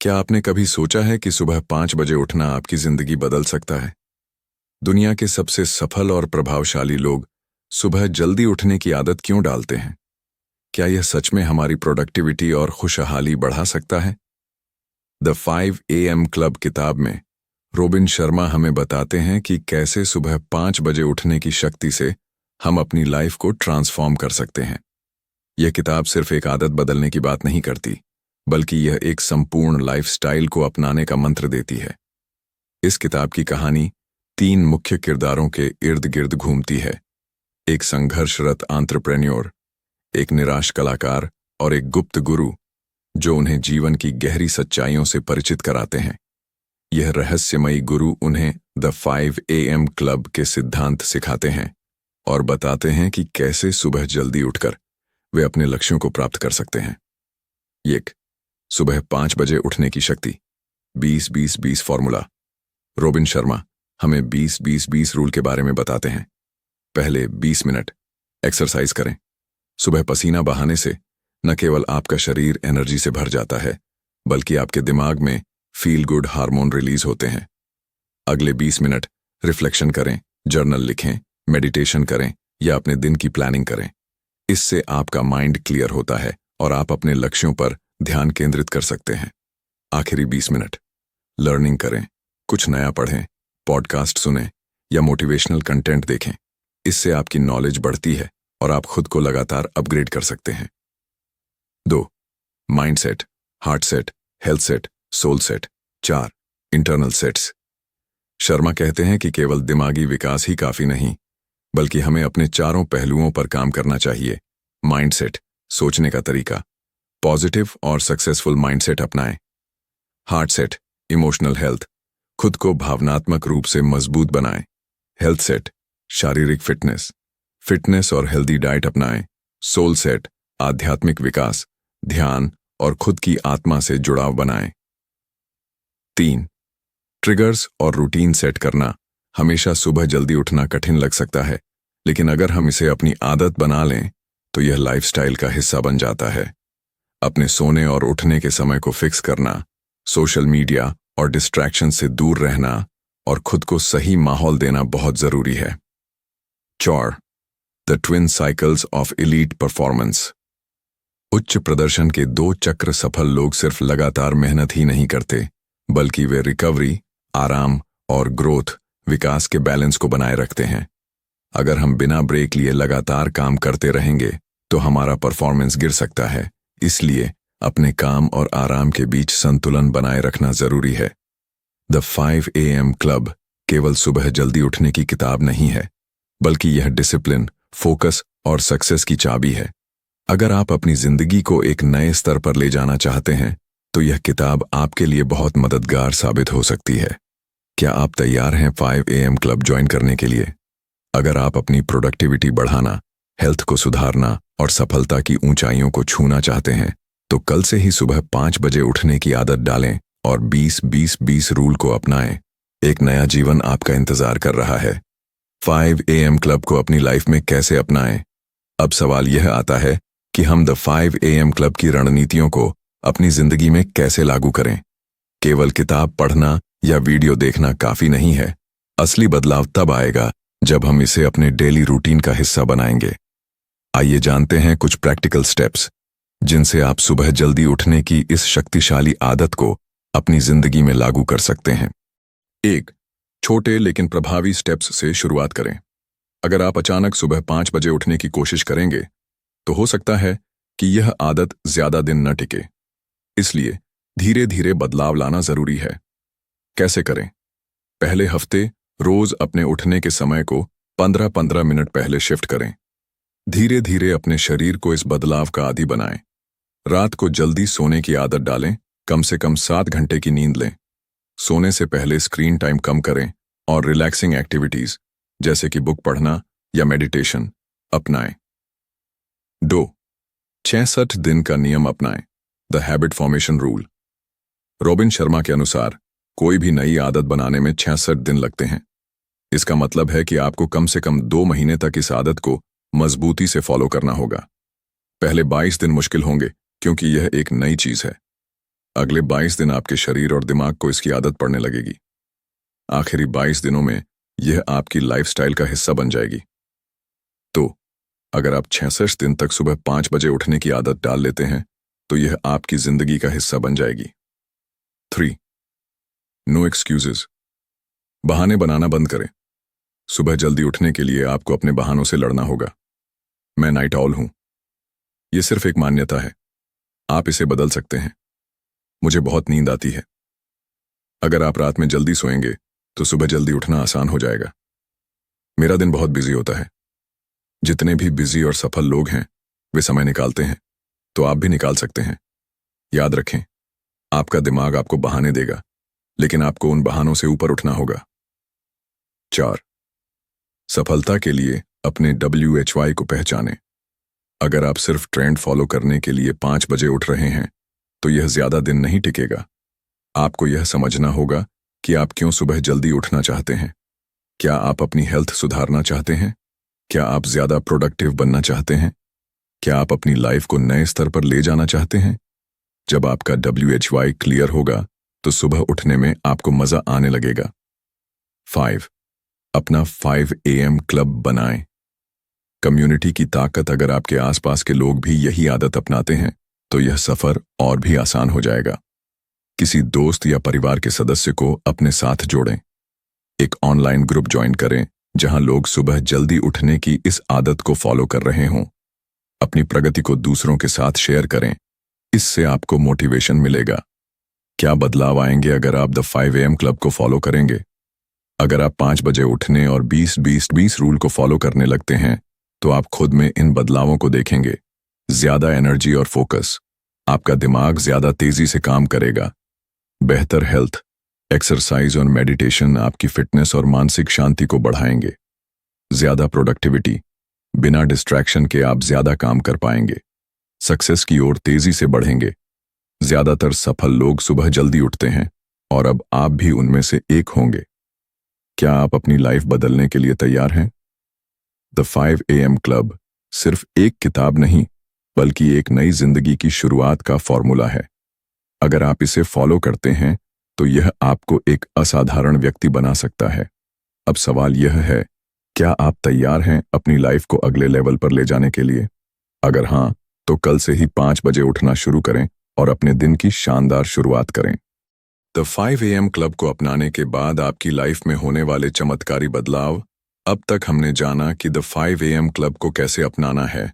क्या आपने कभी सोचा है कि सुबह 5 बजे उठना आपकी जिंदगी बदल सकता है? दुनिया के सबसे सफल और प्रभावशाली लोग सुबह जल्दी उठने की आदत क्यों डालते हैं? क्या यह सच में हमारी प्रोडक्टिविटी और खुशहाली बढ़ा सकता है? द 5 AM क्लब किताब में रोबिन शर्मा हमें बताते हैं कि कैसे सुबह 5 बजे उठने की शक्ति से हम अपनी लाइफ को ट्रांसफॉर्म कर सकते हैं। यह किताब सिर्फ एक आदत बदलने की बात नहीं करती, बल्कि यह एक संपूर्ण लाइफस्टाइल को अपनाने का मंत्र देती है। इस किताब की कहानी 3 मुख्य किरदारों के इर्द गिर्द घूमती है। एक संघर्षरत एंटरप्रेन्योर, एक निराश कलाकार और एक गुप्त गुरु जो उन्हें जीवन की गहरी सच्चाइयों से परिचित कराते हैं। यह रहस्यमयी गुरु उन्हें द 5 AM क्लब के सिद्धांत सिखाते हैं और बताते हैं कि कैसे सुबह जल्दी उठकर वे अपने लक्ष्यों को प्राप्त कर सकते हैं। 1. सुबह 5 बजे उठने की शक्ति। 20-20-20 फॉर्मूला। रोबिन शर्मा हमें 20-20-20 रूल के बारे में बताते हैं। पहले 20 मिनट एक्सरसाइज करें। सुबह पसीना बहाने से न केवल आपका शरीर एनर्जी से भर जाता है, बल्कि आपके दिमाग में फील गुड हार्मोन रिलीज होते हैं। अगले 20 मिनट रिफ्लेक्शन करें, जर्नल लिखें, मेडिटेशन करें या अपने दिन की प्लानिंग करें। इससे आपका माइंड क्लियर होता है और आप अपने लक्ष्यों पर ध्यान केंद्रित कर सकते हैं। आखिरी 20 मिनट लर्निंग करें, कुछ नया पढ़ें, पॉडकास्ट सुनें या मोटिवेशनल कंटेंट देखें। इससे आपकी नॉलेज बढ़ती है और आप खुद को लगातार अपग्रेड कर सकते हैं। 2. Mind set, heart set, health set, soul set. 4. Internal sets. Sharma कहते हैं कि केवल दिमागी विकास ही काफी नहीं, बल्कि हमें अपने चारों पहलुओं पर काम करना चाहिए। माइंड सेट, सोचने का तरीका, पॉजिटिव और सक्सेसफुल माइंडसेट अपनाएं। हार्ट सेट, इमोशनल हेल्थ, खुद को भावनात्मक रूप से मजबूत बनाएं। हेल्थ सेट, शारीरिक फिटनेस और हेल्दी डाइट अपनाएं। सोल सेट, आध्यात्मिक विकास, ध्यान और खुद की आत्मा से जुड़ाव बनाएं। 3. ट्रिगर्स और रूटीन सेट करना। हमेशा सुबह जल्दी उठना कठिन लग सकता है, लेकिन अगर हम इसे अपनी आदत बना लें तो यह लाइफस्टाइल का हिस्सा बन जाता है। अपने सोने और उठने के समय को फिक्स करना, सोशल मीडिया और डिस्ट्रैक्शन से दूर रहना और खुद को सही माहौल देना बहुत जरूरी है। 4. The twin cycles of elite performance. उच्च प्रदर्शन के 2 चक्र सफल लोग सिर्फ लगातार मेहनत ही नहीं करते, बल्कि वे रिकवरी, आराम और ग्रोथ, विकास के बैलेंस को बनाए रखते हैं। अगर हम बिना ब्रेक लिए लगातार काम करते रहेंगे तो हमारा परफॉर्मेंस गिर सकता है। इसलिए अपने काम और आराम के बीच संतुलन बनाए रखना जरूरी है। द 5 AM क्लब केवल सुबह जल्दी उठने की किताब नहीं है, बल्कि यह डिसिप्लिन, फोकस और सक्सेस की चाबी है। अगर आप अपनी जिंदगी को एक नए स्तर पर ले जाना चाहते हैं तो यह किताब आपके लिए बहुत मददगार साबित हो सकती है। क्या आप तैयार हैं 5 AM क्लब ज्वाइन करने के लिए? अगर आप अपनी प्रोडक्टिविटी बढ़ाना, हेल्थ को सुधारना और सफलता की ऊंचाइयों को छूना चाहते हैं तो कल से ही सुबह 5 बजे उठने की आदत डालें और 20-20-20 रूल को अपनाएं। एक नया जीवन आपका इंतजार कर रहा है। 5 AM क्लब को अपनी लाइफ में कैसे अपनाएं? अब सवाल यह आता है कि हम द 5 AM क्लब की रणनीतियों को अपनी जिंदगी में कैसे लागू करें। केवल किताब पढ़ना या वीडियो देखना काफी नहीं है। असली बदलाव तब आएगा जब हम इसे अपने डेली रूटीन का हिस्सा बनाएंगे। आइए जानते हैं कुछ प्रैक्टिकल स्टेप्स जिनसे आप सुबह जल्दी उठने की इस शक्तिशाली आदत को अपनी जिंदगी में लागू कर सकते हैं। 1. छोटे लेकिन प्रभावी स्टेप्स से शुरुआत करें। अगर आप अचानक सुबह 5 बजे उठने की कोशिश करेंगे तो हो सकता है कि यह आदत ज्यादा दिन न टिके। इसलिए धीरे धीरे बदलाव लाना जरूरी है। कैसे करें? पहले हफ्ते रोज अपने उठने के समय को 15-15 मिनट पहले शिफ्ट करें। धीरे धीरे अपने शरीर को इस बदलाव का आदी बनाएं। रात को जल्दी सोने की आदत डालें, कम से कम 7 घंटे की नींद लें। सोने से पहले स्क्रीन टाइम कम करें और रिलैक्सिंग एक्टिविटीज जैसे कि बुक पढ़ना या मेडिटेशन अपनाएं। 2. 66 दिन का नियम अपनाएं। The habit formation rule. Robin Sharma के अनुसार कोई भी नई आदत बनाने में 66 दिन लगते हैं। इसका मतलब है कि आपको कम से कम 2 महीने तक इस आदत को मजबूती से फॉलो करना होगा। पहले 22 दिन मुश्किल होंगे क्योंकि यह एक नई चीज है, अगले 22 दिन आपके शरीर और दिमाग को इसकी आदत पड़ने लगेगी। आखिरी 22 दिनों में यह आपकी लाइफस्टाइल का हिस्सा बन जाएगी। तो अगर आप 66 दिन तक सुबह 5 बजे उठने की आदत डाल लेते हैं तो यह आपकी जिंदगी का हिस्सा बन जाएगी। 3. No excuses. बहाने बनाना बंद करें। सुबह जल्दी उठने के लिए आपको अपने बहानों से लड़ना होगा। मैं नाइट ऑल हूं। यह सिर्फ एक मान्यता है, आप इसे बदल सकते हैं। मुझे बहुत नींद आती है। अगर आप रात में जल्दी सोएंगे तो सुबह जल्दी उठना आसान हो जाएगा। मेरा दिन बहुत बिजी होता है। जितने भी बिजी और सफल लोग हैं वे समय निकालते हैं, तो आप भी निकाल सकते हैं। याद रखें, आपका दिमाग आपको बहाने देगा, लेकिन आपको उन बहानों से ऊपर उठना होगा। 4. सफलता के लिए अपने WHY को पहचानें। अगर आप सिर्फ ट्रेंड फॉलो करने के लिए 5 बजे उठ रहे हैं तो यह ज्यादा दिन नहीं टिकेगा। आपको यह समझना होगा कि आप क्यों सुबह जल्दी उठना चाहते हैं। क्या आप अपनी हेल्थ सुधारना चाहते हैं? क्या आप ज्यादा प्रोडक्टिव बनना चाहते हैं? क्या आप अपनी लाइफ को नए स्तर पर ले जाना चाहते हैं? जब आपका WHY क्लियर होगा तो सुबह उठने में आपको मजा आने लगेगा। 5. अपना 5 AM क्लब बनाएं। कम्युनिटी की ताकत। अगर आपके आसपास के लोग भी यही आदत अपनाते हैं तो यह सफर और भी आसान हो जाएगा। किसी दोस्त या परिवार के सदस्य को अपने साथ जोड़ें। एक ऑनलाइन ग्रुप ज्वाइन करें जहां लोग सुबह जल्दी उठने की इस आदत को फॉलो कर रहे हों। अपनी प्रगति को दूसरों के साथ शेयर करें, इससे आपको मोटिवेशन मिलेगा। क्या बदलाव आएंगे अगर आप द 5 AM क्लब को फॉलो करेंगे? अगर आप 5 बजे उठने और 20-20-20 रूल को फॉलो करने लगते हैं तो आप खुद में इन बदलावों को देखेंगे। ज्यादा एनर्जी और फोकस, आपका दिमाग ज्यादा तेजी से काम करेगा। बेहतर हेल्थ, एक्सरसाइज और मेडिटेशन आपकी फिटनेस और मानसिक शांति को बढ़ाएंगे। ज्यादा प्रोडक्टिविटी, बिना डिस्ट्रैक्शन के आप ज्यादा काम कर पाएंगे। सक्सेस की ओर तेजी से बढ़ेंगे। ज्यादातर सफल लोग सुबह जल्दी उठते हैं और अब आप भी उनमें से एक होंगे। क्या आप अपनी लाइफ बदलने के लिए तैयार हैं? द 5 AM क्लब सिर्फ एक किताब नहीं, बल्कि एक नई जिंदगी की शुरुआत का फॉर्मूला है। अगर आप इसे फॉलो करते हैं तो यह आपको एक असाधारण व्यक्ति बना सकता है। अब सवाल यह है, क्या आप तैयार हैं अपनी लाइफ को अगले लेवल पर ले जाने के लिए? अगर हाँ, तो कल से ही 5 बजे उठना शुरू करें और अपने दिन की शानदार शुरुआत करें। द 5 AM क्लब को अपनाने के बाद आपकी लाइफ में होने वाले चमत्कारी बदलाव। अब तक हमने जाना कि द 5 AM क्लब को कैसे अपनाना है,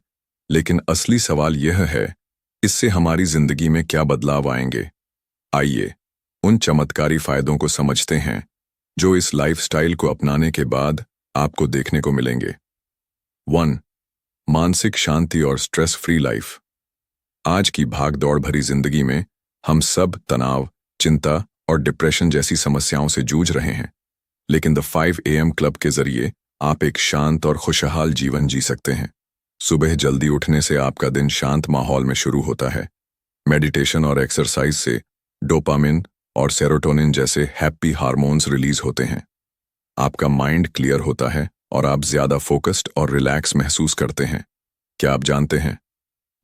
लेकिन असली सवाल यह है, इससे हमारी जिंदगी में क्या बदलाव आएंगे? आइए उन चमत्कारी फायदों को समझते हैं जो इस लाइफस्टाइल को अपनाने के बाद आपको देखने को मिलेंगे। 1. मानसिक शांति और स्ट्रेस फ्री लाइफ। आज की भाग-दौड़ भरी जिंदगी में हम सब तनाव, चिंता और डिप्रेशन जैसी समस्याओं से जूझ रहे हैं, लेकिन द 5 AM क्लब के जरिए आप एक शांत और खुशहाल जीवन जी सकते हैं। सुबह जल्दी उठने से आपका दिन शांत माहौल में शुरू होता है। मेडिटेशन और एक्सरसाइज से डोपामिन और सेरोटोनिन जैसे हैप्पी हार्मोन्स रिलीज होते हैं। आपका माइंड क्लियर होता है और आप ज्यादा फोकस्ड और रिलैक्स महसूस करते हैं। क्या आप जानते हैं,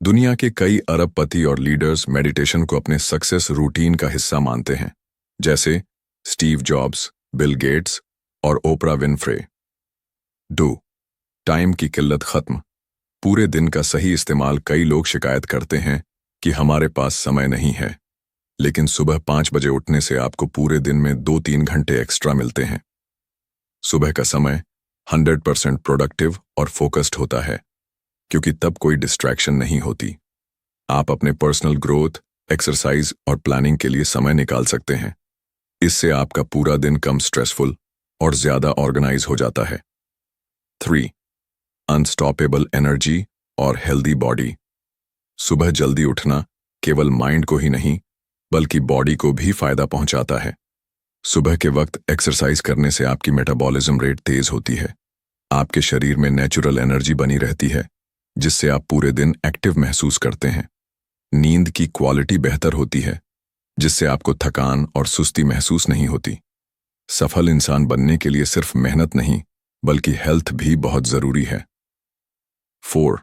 दुनिया के कई अरबपति और लीडर्स मेडिटेशन को अपने सक्सेस रूटीन का हिस्सा मानते हैं, जैसे स्टीव जॉब्स, बिल गेट्स और ओपरा विनफ्रे। 2. टाइम की किल्लत खत्म। पूरे दिन का सही इस्तेमाल। कई लोग शिकायत करते हैं कि हमारे पास समय नहीं है, लेकिन सुबह 5 बजे उठने से आपको पूरे दिन में 2-3 घंटे एक्स्ट्रा मिलते हैं। सुबह का समय 100% प्रोडक्टिव और फोकस्ड होता है, क्योंकि तब कोई डिस्ट्रैक्शन नहीं होती। आप अपने पर्सनल ग्रोथ, एक्सरसाइज और प्लानिंग के लिए समय निकाल सकते हैं। इससे आपका पूरा दिन कम स्ट्रेसफुल और ज्यादा ऑर्गेनाइज हो जाता है। 3. अनस्टॉपेबल एनर्जी और हेल्दी बॉडी। सुबह जल्दी उठना केवल माइंड को ही नहीं, बल्कि बॉडी को भी फायदा पहुंचाता है। सुबह के वक्त एक्सरसाइज करने से आपकी मेटाबॉलिज्म रेट तेज होती है। आपके शरीर में नेचुरल एनर्जी बनी रहती है, जिससे आप पूरे दिन एक्टिव महसूस करते हैं। नींद की क्वालिटी बेहतर होती है, जिससे आपको थकान और सुस्ती महसूस नहीं होती। सफल इंसान बनने के लिए सिर्फ मेहनत नहीं, बल्कि हेल्थ भी बहुत जरूरी है। 4.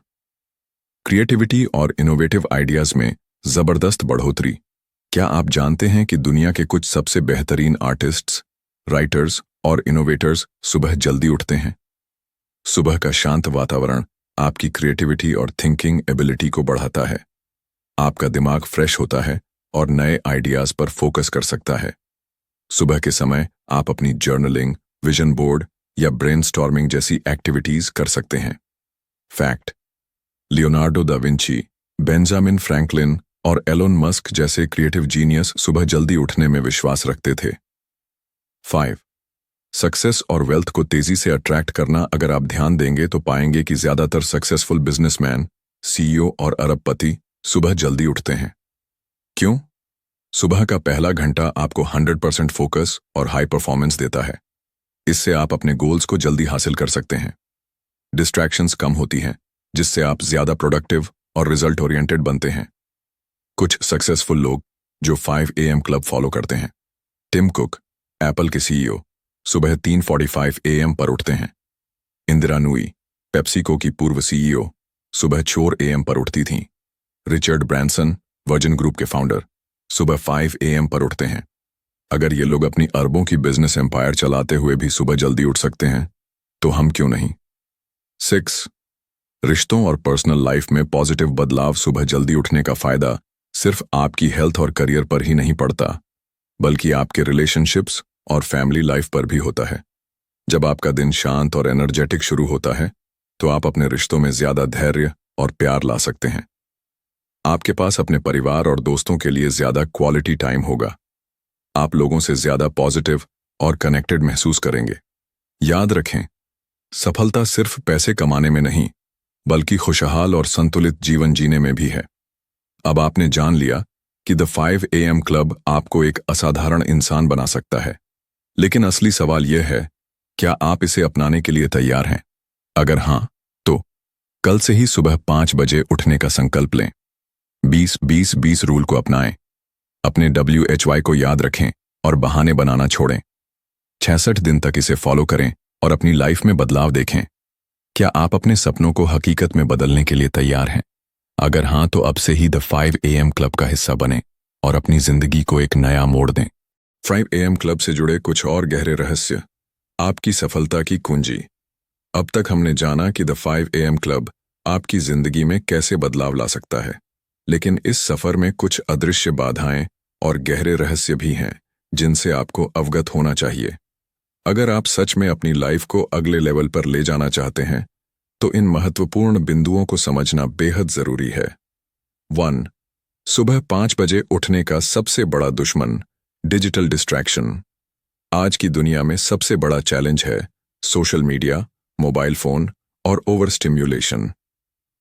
क्रिएटिविटी और इनोवेटिव आइडियाज में जबरदस्त बढ़ोतरी। क्या आप जानते हैं कि दुनिया के कुछ सबसे बेहतरीन आर्टिस्ट्स, राइटर्स और इनोवेटर्स सुबह जल्दी उठते हैं? सुबह का शांत वातावरण आपकी क्रिएटिविटी और थिंकिंग एबिलिटी को बढ़ाता है। आपका दिमाग फ्रेश होता है और नए आइडियाज पर फोकस कर सकता है। सुबह के समय आप अपनी जर्नलिंग, विजन बोर्ड या ब्रेनस्टॉर्मिंग जैसी एक्टिविटीज कर सकते हैं। Fact: Leonardo da Vinci, Benjamin Franklin और एलोन मस्क जैसे क्रिएटिव जीनियस सुबह जल्दी उठने में विश्वास रखते थे। 5. सक्सेस और वेल्थ को तेजी से अट्रैक्ट करना। अगर आप ध्यान देंगे तो पाएंगे कि ज्यादातर सक्सेसफुल बिजनेसमैन, सीईओ और अरबपति सुबह जल्दी उठते हैं। क्यों? सुबह का पहला घंटा आपको 100% फोकस और हाई परफॉर्मेंस देता है। इससे आप अपने गोल्स को जल्दी हासिल कर सकते हैं। डिस्ट्रैक्शंस कम होती हैं, जिससे आप ज्यादा प्रोडक्टिव और रिजल्ट ओरिएंटेड बनते हैं। कुछ सक्सेसफुल लोग जो 5 AM क्लब फॉलो करते हैं। टिम कुक, एप्पल के सीईओ, सुबह 3:45 AM पर उठते हैं। इंदिरा नूई, पेप्सिको की पूर्व सीईओ, सुबह 4 AM पर उठती थीं। रिचर्ड ब्रैंसन, वर्जिन ग्रुप के फाउंडर, सुबह 5 AM पर उठते हैं। अगर ये लोग अपनी अरबों की बिजनेस एम्पायर चलाते हुए भी सुबह जल्दी उठ सकते हैं, तो हम क्यों नहीं? 6. रिश्तों और पर्सनल लाइफ में पॉजिटिव बदलाव। सुबह जल्दी उठने का फायदा सिर्फ आपकी हेल्थ और करियर पर ही नहीं पड़ता, बल्कि आपके रिलेशनशिप्स और फैमिली लाइफ पर भी होता है। जब आपका दिन शांत और एनर्जेटिक शुरू होता है, तो आप अपने रिश्तों में ज्यादा धैर्य और प्यार ला सकते हैं। आपके पास अपने परिवार और दोस्तों के लिए ज्यादा क्वालिटी टाइम होगा। आप लोगों से ज्यादा पॉजिटिव और कनेक्टेड महसूस करेंगे। याद रखें, सफलता सिर्फ पैसे कमाने में नहीं, बल्कि खुशहाल और संतुलित जीवन जीने में भी है। अब आपने जान लिया कि द 5 AM क्लब आपको एक असाधारण इंसान बना सकता है। लेकिन असली सवाल यह है, क्या आप इसे अपनाने के लिए तैयार हैं? अगर हां, तो कल से ही सुबह 5 बजे उठने का संकल्प लें। 20-20-20 रूल को अपनाएं। अपने WHY को याद रखें और बहाने बनाना छोड़ें। 66 दिन तक इसे फॉलो करें और अपनी लाइफ में बदलाव देखें। क्या आप अपने सपनों को हकीकत में बदलने के लिए तैयार हैं? अगर हां, तो अब से ही द 5 AM क्लब का हिस्सा बनें और अपनी जिंदगी को एक नया मोड़ दें। 5 AM क्लब से जुड़े कुछ और गहरे रहस्य। आपकी सफलता की कुंजी। अब तक हमने जाना कि द 5 AM क्लब आपकी जिंदगी में कैसे बदलाव ला सकता है, लेकिन इस सफर में कुछ अदृश्य बाधाएं और गहरे रहस्य भी हैं जिनसे आपको अवगत होना चाहिए। अगर आप सच में अपनी लाइफ को अगले लेवल पर ले जाना चाहते हैं, तो इन महत्वपूर्ण बिंदुओं को समझना बेहद जरूरी है। 1. सुबह 5 बजे उठने का सबसे बड़ा दुश्मन, डिजिटल डिस्ट्रैक्शन। आज की दुनिया में सबसे बड़ा चैलेंज है सोशल मीडिया, मोबाइल फोन और ओवर स्टिम्युलेशन।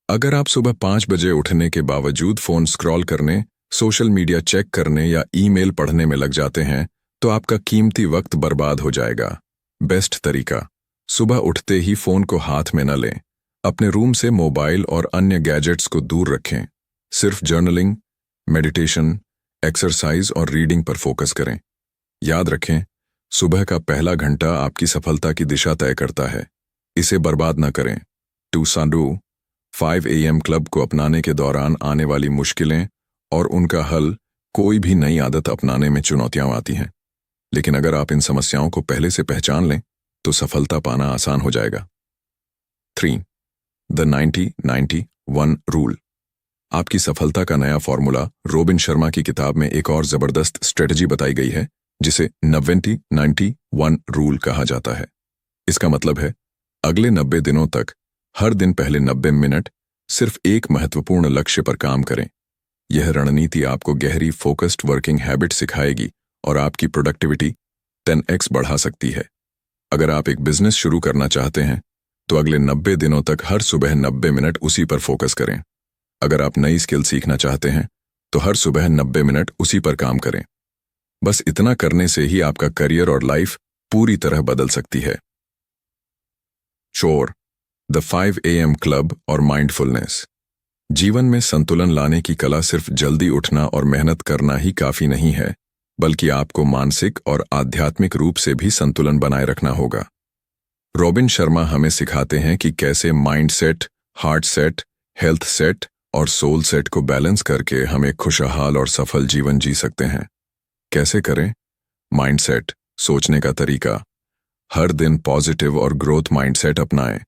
अगर आप सुबह 5 बजे उठने के बावजूद फोन स्क्रॉल करने, सोशल मीडिया चेक करने या ईमेल पढ़ने में लग जाते हैं, तो आपका कीमती वक्त बर्बाद हो जाएगा। बेस्ट तरीका: सुबह उठते ही फोन को हाथ में न लें। अपने रूम से मोबाइल और अन्य गैजेट्स को दूर रखें। सिर्फ जर्नलिंग, मेडिटेशन, एक्सरसाइज और रीडिंग पर फोकस करें। याद रखें, सुबह का पहला घंटा आपकी सफलता की दिशा तय करता है। इसे बर्बाद न करें। 2. 5 AM क्लब को अपनाने के दौरान आने वाली मुश्किलें और उनका हल। कोई भी नई आदत अपनाने में चुनौतियां आती हैं, लेकिन अगर आप इन समस्याओं को पहले से पहचान लें, तो सफलता पाना आसान हो जाएगा। 3. The 90-90-1 rule. आपकी सफलता का नया फॉर्मूला रोबिन शर्मा की किताब में एक और जबरदस्त स्ट्रेटजी बताई गई है, जिसे 90-90-1 रूल कहा जाता है। इसका मतलब है, अगले 90 दिनों तक हर दिन पहले 90 मिनट सिर्फ एक महत्वपूर्ण लक्ष्य पर काम करें। यह रणनीति आपको गहरी फोकस्ड वर्किंग हैबिट सिखाएगी और आपकी प्रोडक्टिविटी 10x बढ़ा सकती है। अगर आप एक बिजनेस शुरू करना चाहते हैं, तो अगले 90 दिनों तक हर सुबह 90 मिनट उसी पर फोकस करें। अगर आप नई स्किल सीखना चाहते हैं, तो हर सुबह 90 मिनट उसी पर काम करें। बस इतना करने से ही आपका करियर और लाइफ पूरी तरह बदल सकती है। 4. द 5 AM क्लब और माइंडफुलनेस। जीवन में संतुलन लाने की कला सिर्फ जल्दी उठना और मेहनत करना ही काफी नहीं है, बल्कि आपको मानसिक और आध्यात्मिक रूप से भी संतुलन बनाए रखना होगा। रॉबिन शर्मा हमें सिखाते हैं कि कैसे mind set, heart set, health set और सोल सेट को बैलेंस करके हम एक खुशहाल और सफल जीवन जी सकते हैं। कैसे करें? माइंडसेट, सोचने का तरीका। हर दिन पॉजिटिव और ग्रोथ माइंडसेट अपनाएं।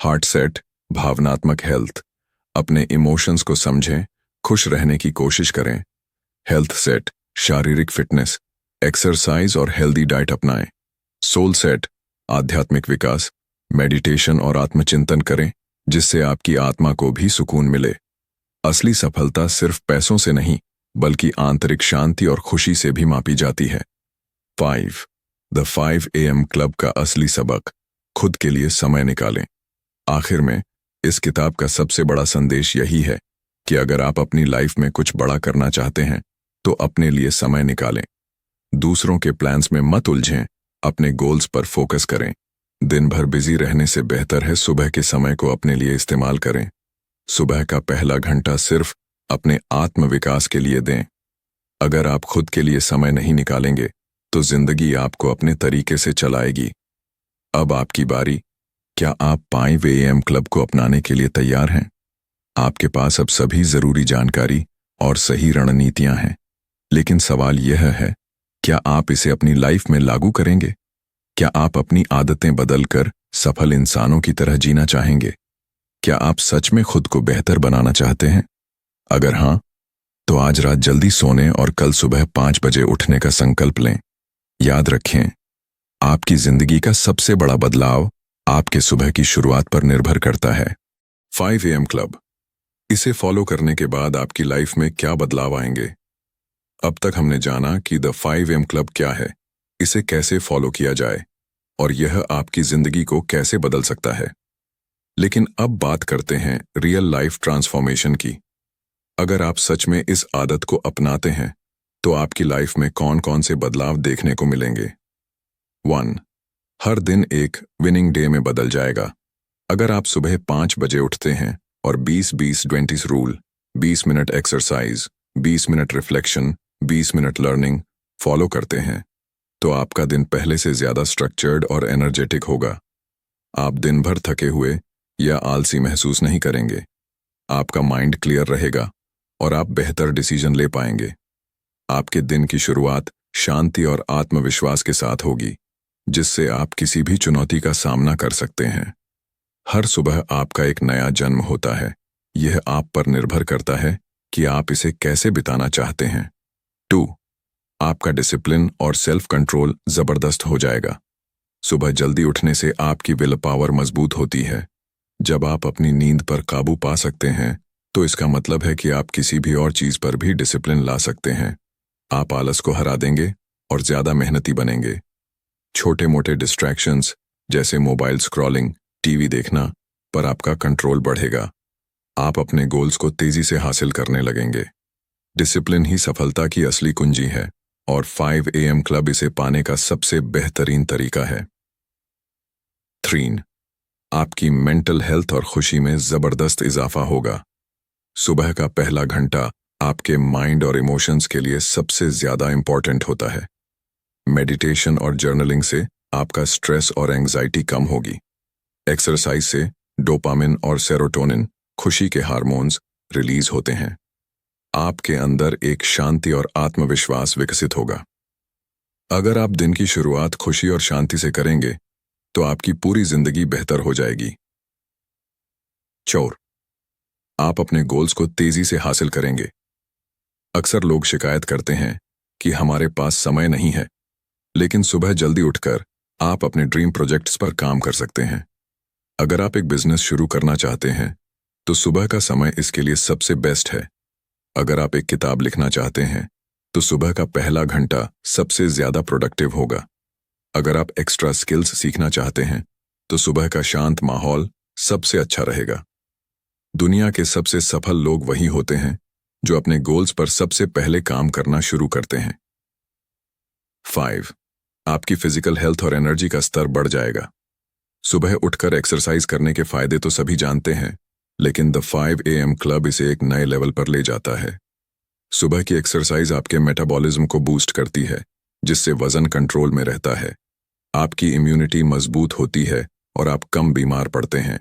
हार्ट सेट, भावनात्मक हेल्थ, अपने इमोशंस को समझें, खुश रहने की कोशिश करें। हेल्थ सेट, शारीरिक फिटनेस, एक्सरसाइज और हेल्दी डाइट अपनाएं। सोल सेट, आध्यात्मिक विकास, मेडिटेशन और आत्मचिंतन करें, जिससे आपकी आत्मा को भी सुकून मिले। असली सफलता सिर्फ पैसों से नहीं, बल्कि आंतरिक शांति और खुशी से भी मापी जाती है। 5. द 5 AM क्लब का असली सबक, खुद के लिए समय निकालें। आखिर में, इस किताब का सबसे बड़ा संदेश यही है कि अगर आप अपनी लाइफ में कुछ बड़ा करना चाहते हैं, तो अपने लिए समय निकालें। दूसरों के प्लान्स में मत उलझें, अपने गोल्स पर फोकस करें। दिन भर बिजी रहने से बेहतर है सुबह के समय को अपने लिए इस्तेमाल करें। सुबह का पहला घंटा सिर्फ अपने आत्म विकास के लिए दें। अगर आप खुद के लिए समय नहीं निकालेंगे, तो जिंदगी आपको अपने तरीके से चलाएगी। अब आपकी बारी। क्या आप 5 AM क्लब को अपनाने के लिए तैयार हैं? आपके पास अब सभी जरूरी जानकारी और सही रणनीतियां हैं, लेकिन सवाल यह है, क्या आप इसे अपनी लाइफ में लागू करेंगे? क्या आप अपनी आदतें बदलकर सफल इंसानों की तरह जीना चाहेंगे? क्या आप सच में खुद को बेहतर बनाना चाहते हैं? अगर हाँ, तो आज रात जल्दी सोने और कल सुबह 5 बजे उठने का संकल्प लें। याद रखें, आपकी जिंदगी का सबसे बड़ा बदलाव आपके सुबह की शुरुआत पर निर्भर करता है। 5 AM क्लब, इसे फॉलो करने के बाद आपकी लाइफ में क्या बदलाव आएंगे? अब तक हमने जाना कि द 5 AM क्लब क्या है, इसे कैसे फॉलो किया जाए और यह आपकी जिंदगी को कैसे बदल सकता है। लेकिन अब बात करते हैं रियल लाइफ ट्रांसफॉर्मेशन की। अगर आप सच में इस आदत को अपनाते हैं, तो आपकी लाइफ में कौन कौन से बदलाव देखने को मिलेंगे। 1. हर दिन एक विनिंग डे में बदल जाएगा। अगर आप सुबह 5 बजे उठते हैं और 20-20-20 rule, 20 minute exercise, 20 minute reflection, 20 minute learning follow करते हैं, तो आपका दिन पहले से ज्यादा स्ट्रक्चर्ड और एनर्जेटिक होगा। आप दिन भर थके हुए या आलसी महसूस नहीं करेंगे। आपका माइंड क्लियर रहेगा और आप बेहतर डिसीजन ले पाएंगे। आपके दिन की शुरुआत शांति और आत्मविश्वास के साथ होगी, जिससे आप किसी भी चुनौती का सामना कर सकते हैं। हर सुबह आपका एक नया जन्म होता है। यह आप पर निर्भर करता है कि आप इसे कैसे बिताना चाहते हैं। 2. आपका डिसिप्लिन और सेल्फ कंट्रोल जबरदस्त हो जाएगा। सुबह जल्दी उठने से आपकी विल पावर मजबूत होती है। जब आप अपनी नींद पर काबू पा सकते हैं, तो इसका मतलब है कि आप किसी भी और चीज पर भी डिसिप्लिन ला सकते हैं। आप आलस को हरा देंगे और ज्यादा मेहनती बनेंगे। छोटे मोटे डिस्ट्रैक्शंस जैसे मोबाइल स्क्रॉलिंग, टीवी देखना पर आपका कंट्रोल बढ़ेगा। आप अपने गोल्स को तेजी से हासिल करने लगेंगे। डिसिप्लिन ही सफलता की असली कुंजी है और 5 AM क्लब इसे पाने का सबसे बेहतरीन तरीका है। 3. आपकी मेंटल हेल्थ और खुशी में जबरदस्त इजाफा होगा। सुबह का पहला घंटा आपके माइंड और इमोशंस के लिए सबसे ज्यादा इंपॉर्टेंट होता है। मेडिटेशन और जर्नलिंग से आपका स्ट्रेस और एंग्जाइटी कम होगी। एक्सरसाइज से डोपामिन और सेरोटोनिन, खुशी के हार्मोन्स, रिलीज होते हैं। आपके अंदर एक शांति और आत्मविश्वास विकसित होगा। अगर आप दिन की शुरुआत खुशी और शांति से करेंगे, तो आपकी पूरी जिंदगी बेहतर हो जाएगी। 4. आप अपने गोल्स को तेजी से हासिल करेंगे। अक्सर लोग शिकायत करते हैं कि हमारे पास समय नहीं है, लेकिन सुबह जल्दी उठकर आप अपने ड्रीम प्रोजेक्ट्स पर काम कर सकते हैं। अगर आप एक बिजनेस शुरू करना चाहते हैं, तो सुबह का समय इसके लिए सबसे बेस्ट है। अगर आप एक किताब लिखना चाहते हैं, तो सुबह का पहला घंटा सबसे ज्यादा प्रोडक्टिव होगा। अगर आप एक्स्ट्रा स्किल्स सीखना चाहते हैं, तो सुबह का शांत माहौल सबसे अच्छा रहेगा। दुनिया के सबसे सफल लोग वही होते हैं जो अपने गोल्स पर सबसे पहले काम करना शुरू करते हैं। 5. आपकी फिजिकल हेल्थ और एनर्जी का स्तर बढ़ जाएगा। सुबह उठकर एक्सरसाइज करने के फायदे तो सभी जानते हैं, लेकिन द 5 AM क्लब इसे एक नए लेवल पर ले जाता है। सुबह की एक्सरसाइज आपके मेटाबॉलिज्म को बूस्ट करती है, जिससे वजन कंट्रोल में रहता है। आपकी इम्यूनिटी मजबूत होती है और आप कम बीमार पड़ते हैं।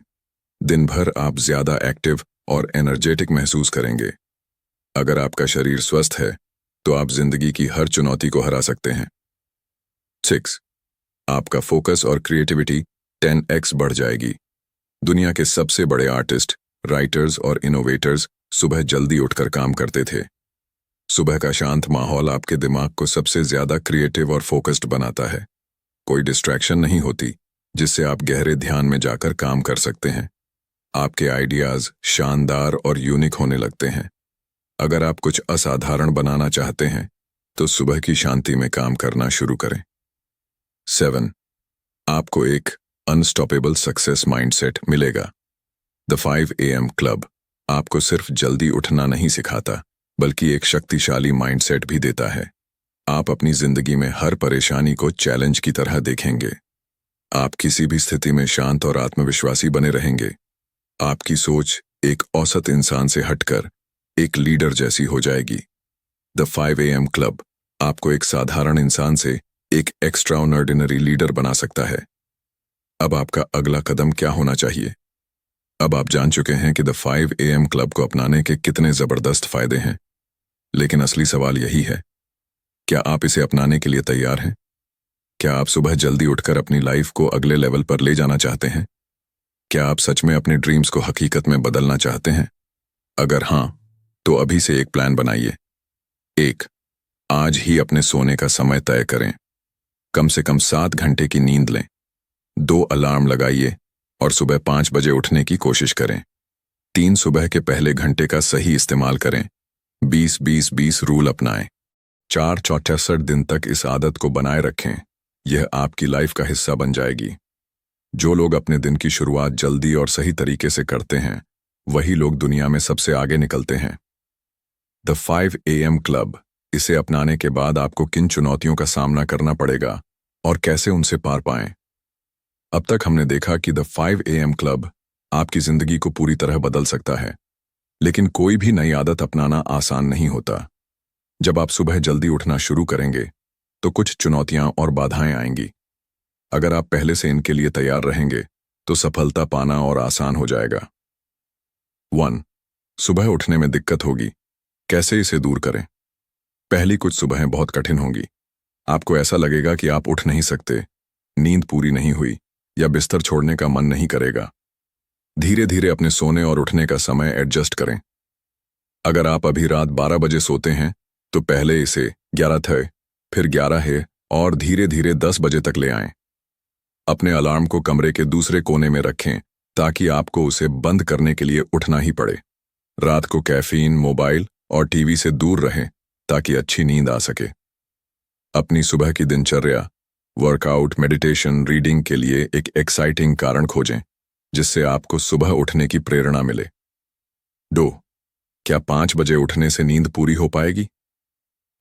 दिन भर आप ज्यादा एक्टिव और एनर्जेटिक महसूस करेंगे। अगर आपका शरीर स्वस्थ है तो आप जिंदगी की हर चुनौती को हरा सकते हैं। 6. आपका फोकस और क्रिएटिविटी 10x बढ़ जाएगी। दुनिया के सबसे बड़े आर्टिस्ट, राइटर्स और इनोवेटर्स सुबह जल्दी उठकर काम करते थे। सुबह का शांत माहौल आपके दिमाग को सबसे ज्यादा क्रिएटिव और फोकस्ड बनाता है। कोई डिस्ट्रैक्शन नहीं होती जिससे आप गहरे ध्यान में जाकर काम कर सकते हैं। आपके आइडियाज शानदार और यूनिक होने लगते हैं। अगर आप कुछ असाधारण बनाना चाहते हैं तो सुबह की शांति में काम करना शुरू करें। 7. आपको एक अनस्टॉपेबल सक्सेस माइंडसेट मिलेगा। द 5 AM क्लब आपको सिर्फ जल्दी उठना नहीं सिखाता बल्कि एक शक्तिशाली माइंडसेट भी देता है। आप अपनी जिंदगी में हर परेशानी को चैलेंज की तरह देखेंगे। आप किसी भी स्थिति में शांत और आत्मविश्वासी बने रहेंगे। आपकी सोच एक औसत इंसान से हटकर एक लीडर जैसी हो जाएगी। द 5 AM क्लब आपको एक साधारण इंसान से एक एक्स्ट्राऑर्डिनरी लीडर बना सकता है। अब आपका अगला कदम क्या होना चाहिए? अब आप जान चुके हैं कि द 5 AM क्लब को अपनाने के कितने जबरदस्त फायदे हैं, लेकिन असली सवाल यही है, क्या आप इसे अपनाने के लिए तैयार हैं? क्या आप सुबह जल्दी उठकर अपनी लाइफ को अगले लेवल पर ले जाना चाहते हैं? क्या आप सच में अपने ड्रीम्स को हकीकत में बदलना चाहते हैं? अगर हाँ, तो अभी से एक प्लान बनाइए। 1. आज ही अपने सोने का समय तय करें। कम से कम 7 घंटे की नींद लें। 2 अलार्म लगाइए और सुबह 5 बजे उठने की कोशिश करें। 3. सुबह के पहले घंटे का सही इस्तेमाल करें। 20-20-20 रूल अपनाएं। 4. 64 दिन तक इस आदत को बनाए रखें। यह आपकी लाइफ का हिस्सा बन जाएगी। जो लोग अपने दिन की शुरुआत जल्दी और सही तरीके से करते हैं, वही लोग दुनिया में सबसे आगे निकलते हैं। द 5 AM क्लब, इसे अपनाने के बाद आपको किन चुनौतियों का सामना करना पड़ेगा और कैसे उनसे पार पाएं। अब तक हमने देखा कि द 5 AM क्लब आपकी जिंदगी को पूरी तरह बदल सकता है, लेकिन कोई भी नई आदत अपनाना आसान नहीं होता। जब आप सुबह जल्दी उठना शुरू करेंगे तो कुछ चुनौतियां और बाधाएं आएंगी। अगर आप पहले से इनके लिए तैयार रहेंगे तो सफलता पाना और आसान हो जाएगा। 1. सुबह उठने में दिक्कत होगी। कैसे इसे दूर करें? पहली कुछ सुबहें बहुत कठिन होंगी। आपको ऐसा लगेगा कि आप उठ नहीं सकते, नींद पूरी नहीं हुई या बिस्तर छोड़ने का मन नहीं करेगा। धीरे धीरे अपने सोने और उठने का समय एडजस्ट करें। अगर आप अभी रात 12 बजे सोते हैं तो पहले इसे 11 थे, फिर 11 है और धीरे धीरे 10 बजे तक ले आएं। अपने अलार्म को कमरे के दूसरे कोने में रखें ताकि आपको उसे बंद करने के लिए उठना ही पड़े। रात को कैफीन, मोबाइल और टीवी से दूर रहें ताकि अच्छी नींद आ सके। अपनी सुबह की दिनचर्या, वर्कआउट, मेडिटेशन, रीडिंग के लिए एक एक्साइटिंग कारण खोजें जिससे आपको सुबह उठने की प्रेरणा मिले। 2. क्या 5 बजे उठने से नींद पूरी हो पाएगी?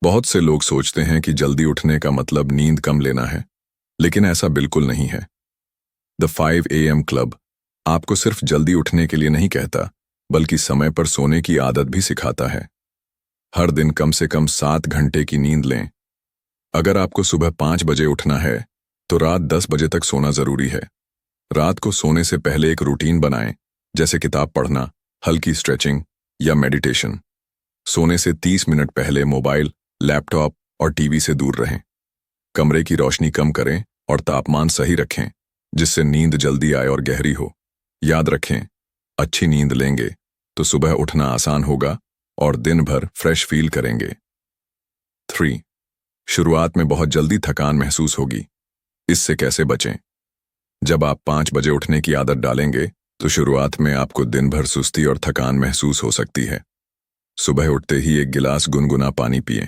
बहुत से लोग सोचते हैं कि जल्दी उठने का मतलब नींद कम लेना है, लेकिन ऐसा बिल्कुल नहीं है। द 5 AM क्लब आपको सिर्फ जल्दी उठने के लिए नहीं कहता, बल्कि समय पर सोने की आदत भी सिखाता है। हर दिन कम से कम 7 घंटे की नींद लें। अगर आपको सुबह 5 बजे उठना है तो रात 10 बजे तक सोना जरूरी है। रात को सोने से पहले एक रूटीन बनाएं, जैसे किताब पढ़ना, हल्की स्ट्रेचिंग या मेडिटेशन। सोने से 30 मिनट पहले मोबाइल, लैपटॉप और टीवी से दूर रहें। कमरे की रोशनी कम करें और तापमान सही रखें जिससे नींद जल्दी आए और गहरी हो। याद रखें, अच्छी नींद लेंगे तो सुबह उठना आसान होगा और दिन भर फ्रेश फील करेंगे। 3. शुरुआत में बहुत जल्दी थकान महसूस होगी। इससे कैसे बचें? जब आप 5 बजे उठने की आदत डालेंगे तो शुरुआत में आपको दिन भर सुस्ती और थकान महसूस हो सकती है। सुबह उठते ही एक गिलास गुनगुना पानी पिएं।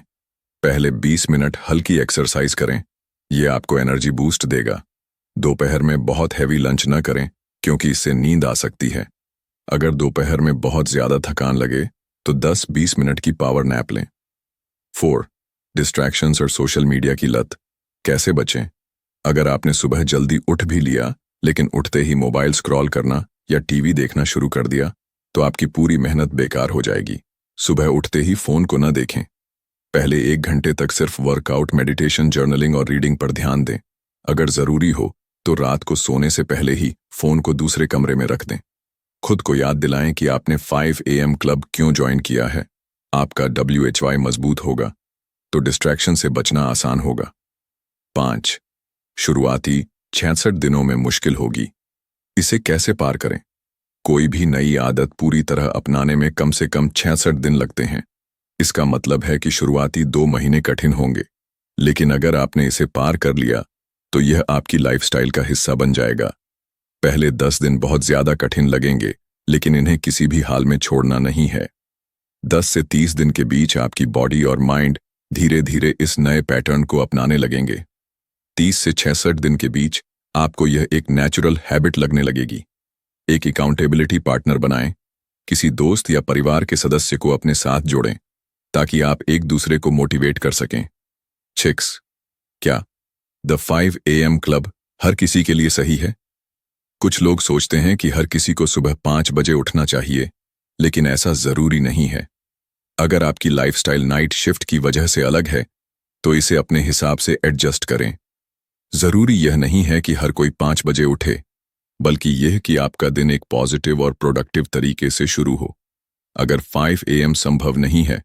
पहले 20 मिनट हल्की एक्सरसाइज करें, यह आपको एनर्जी बूस्ट देगा। दोपहर में बहुत हैवी लंच न करें क्योंकि इससे नींद आ सकती है। अगर दोपहर में बहुत ज्यादा थकान लगे तो 10-20 मिनट की पावर नैप लें। 4. डिस्ट्रैक्शंस और सोशल मीडिया की लत, कैसे बचें? अगर आपने सुबह जल्दी उठ भी लिया लेकिन उठते ही मोबाइल स्क्रॉल करना या टीवी देखना शुरू कर दिया तो आपकी पूरी मेहनत बेकार हो जाएगी। सुबह उठते ही फोन को न देखें। पहले 1 घंटे तक सिर्फ वर्कआउट, मेडिटेशन, जर्नलिंग और रीडिंग पर ध्यान दें। अगर जरूरी हो तो रात को सोने से पहले ही फोन को दूसरे कमरे में रख दें। खुद को याद दिलाएं कि आपने 5 AM क्लब क्यों ज्वाइन किया है। आपका WHY मजबूत होगा तो डिस्ट्रैक्शन से बचना आसान होगा। 5. शुरुआती 66 दिनों में मुश्किल होगी। इसे कैसे पार करें? कोई भी नई आदत पूरी तरह अपनाने में कम से कम 66 दिन लगते हैं। इसका मतलब है कि शुरुआती 2 महीने कठिन होंगे, लेकिन अगर आपने इसे पार कर लिया तो यह आपकी लाइफस्टाइल का हिस्सा बन जाएगा। पहले 10 दिन बहुत ज्यादा कठिन लगेंगे, लेकिन इन्हें किसी भी हाल में छोड़ना नहीं है। 10 से 30 दिन के बीच आपकी बॉडी और माइंड धीरे धीरे इस नए पैटर्न को अपनाने लगेंगे। 30 से 66 दिन के बीच आपको यह एक नेचुरल हैबिट लगने लगेगी। एक अकाउंटेबिलिटी पार्टनर बनाएं, किसी दोस्त या परिवार के सदस्य को अपने साथ जोड़ें ताकि आप एक दूसरे को मोटिवेट कर सकें। 6. क्या द 5 AM क्लब हर किसी के लिए सही है? कुछ लोग सोचते हैं कि हर किसी को सुबह 5 बजे उठना चाहिए, लेकिन ऐसा जरूरी नहीं है। अगर आपकी लाइफस्टाइल नाइट शिफ्ट की वजह से अलग है तो इसे अपने हिसाब से एडजस्ट करें। जरूरी यह नहीं है कि हर कोई 5 बजे उठे, बल्कि यह कि आपका दिन एक पॉजिटिव और प्रोडक्टिव तरीके से शुरू हो। अगर 5 AM संभव नहीं है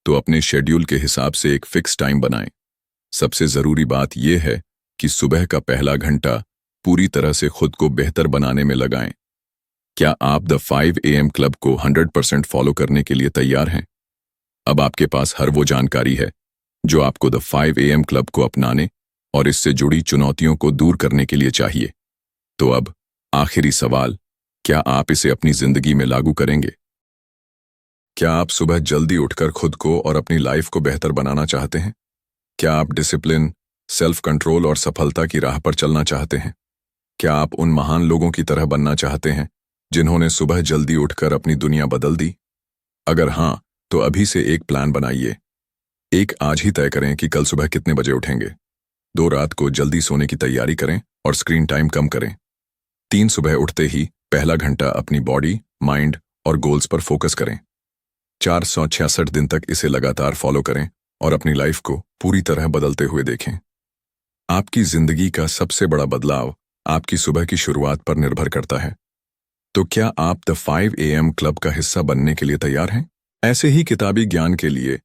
तो अपने शेड्यूल के हिसाब से एक फिक्स टाइम बनाएं। सबसे जरूरी बात यह है कि सुबह का पहला घंटा पूरी तरह से खुद को बेहतर बनाने में लगाएं। क्या आप द 5 AM क्लब को 100% फॉलो करने के लिए तैयार हैं? अब आपके पास हर वो जानकारी है जो आपको द 5 AM क्लब को अपनाने और इससे जुड़ी चुनौतियों को दूर करने के लिए चाहिए। तो अब आखिरी सवाल, क्या आप इसे अपनी जिंदगी में लागू करेंगे? क्या आप सुबह जल्दी उठकर खुद को और अपनी लाइफ को बेहतर बनाना चाहते हैं? क्या आप डिसिप्लिन, सेल्फ कंट्रोल और सफलता की राह पर चलना चाहते हैं? क्या आप उन महान लोगों की तरह बनना चाहते हैं जिन्होंने सुबह जल्दी उठकर अपनी दुनिया बदल दी? अगर हां, तो अभी से एक प्लान बनाइए। एक, आज ही तय करें कि कल सुबह कितने बजे उठेंगे। 2, रात को जल्दी सोने की तैयारी करें और स्क्रीन टाइम कम करें। 3, सुबह उठते ही पहला घंटा अपनी बॉडी, माइंड और गोल्स पर फोकस करें। 4, 166 दिन तक इसे लगातार फॉलो करें और अपनी लाइफ को पूरी तरह बदलते हुए देखें। आपकी जिंदगी का सबसे बड़ा बदलाव आपकी सुबह की शुरुआत पर निर्भर करता है। तो क्या आप द 5 AM क्लब का हिस्सा बनने के लिए तैयार हैं? ऐसे ही किताबी ज्ञान के लिए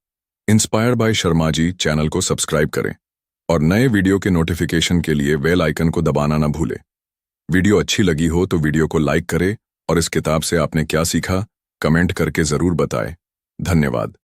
inspired by Sharma ji channel को सब्सक्राइब करें और नए वीडियो के नोटिफिकेशन के लिए बेल आइकन को दबाना ना भूलें। वीडियो अच्छी लगी हो तो वीडियो को लाइक करें और इस किताब से आपने क्या सीखा कमेंट करके जरूर बताएं। धन्यवाद।